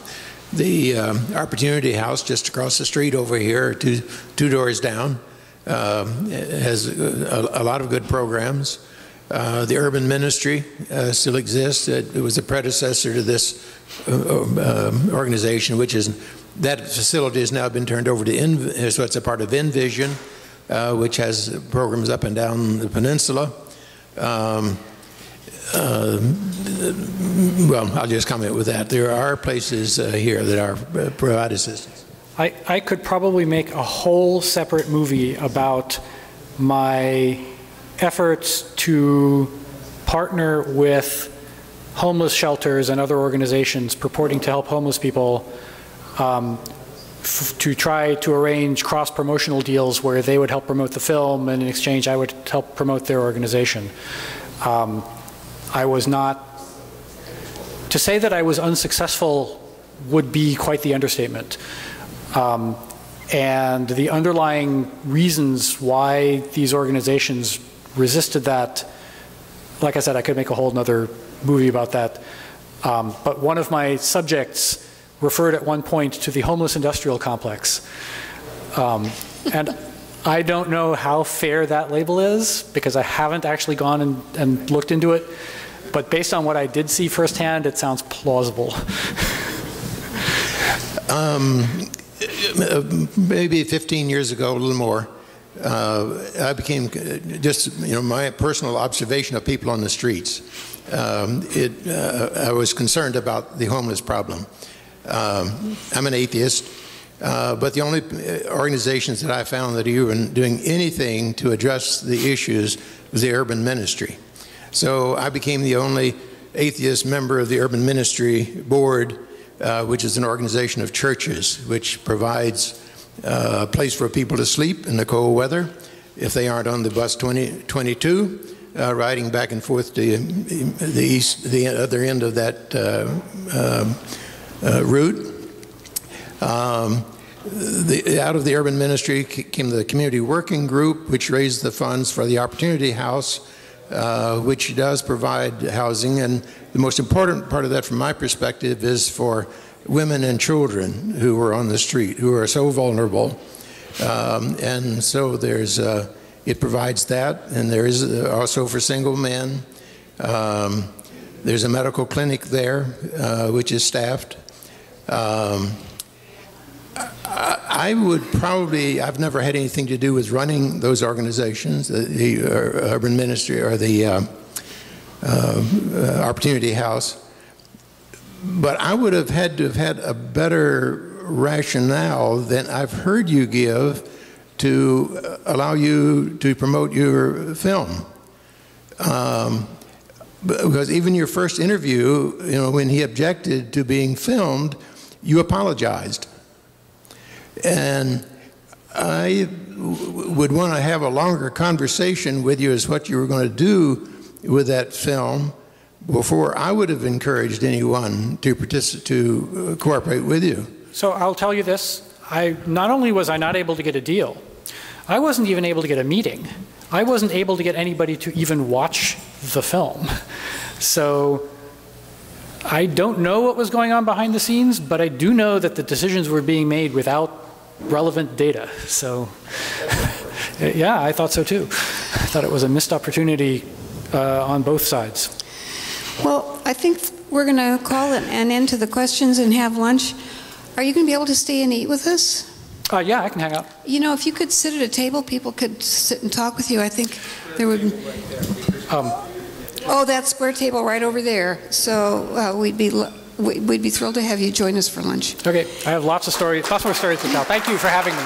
The Opportunity House just across the street over here, two doors down, has a lot of good programs. The Urban Ministry still exists. It was a predecessor to this organization, that facility has now been turned over to so it's a part of Envision. which has programs up and down the peninsula. Well, I'll just comment with that. There are places here that are provide assistance. I could probably make a whole separate movie about my efforts to partner with homeless shelters and other organizations purporting to help homeless people to try to arrange cross-promotional deals where they would help promote the film, and in exchange I would help promote their organization. I was not, to say that I was unsuccessful would be quite the understatement. And the underlying reasons why these organizations resisted that, like I said, I could make a whole nother movie about that. But one of my subjects referred at one point to the homeless industrial complex. And I don't know how fair that label is, because I haven't actually gone and looked into it. But based on what I did see firsthand, it sounds plausible. Maybe 15 years ago, a little more, I became just, my personal observation of people on the streets. I was concerned about the homeless problem. I'm an atheist, but the only organizations that I found that are even doing anything to address the issues was the Urban Ministry. So I became the only atheist member of the Urban Ministry Board, which is an organization of churches which provides a place for people to sleep in the cold weather if they aren't on the bus 22, riding back and forth to the other end of that route. Out of the Urban Ministry came the Community Working Group, which raised the funds for the Opportunity House, which does provide housing. And the most important part of that, from my perspective, is for women and children who are on the street, who are so vulnerable. And so there's, it provides that, and there is also for single men. There's a medical clinic there, which is staffed. I would probably, I've never had anything to do with running those organizations, the Urban Ministry or the Opportunity House, but I would have had to have had a better rationale than I've heard you give to allow you to promote your film. Because even your first interview, when he objected to being filmed, you apologized. And I would want to have a longer conversation with you as what you were going to do with that film before I would have encouraged anyone to cooperate with you. So I'll tell you this, not only was I not able to get a deal, I wasn't even able to get a meeting. I wasn't able to get anybody to even watch the film. So I don't know what was going on behind the scenes, but I do know that the decisions were being made without relevant data. So yeah, I thought so too. I thought it was a missed opportunity on both sides. Well, I think we're going to call an end to the questions and have lunch. Are you going to be able to stay and eat with us? Yeah, I can hang out. If you could sit at a table, people could sit and talk with you. I think there would. Oh, that square table right over there. So we'd be thrilled to have you join us for lunch. Okay, I have lots more stories to tell. Thank you for having me.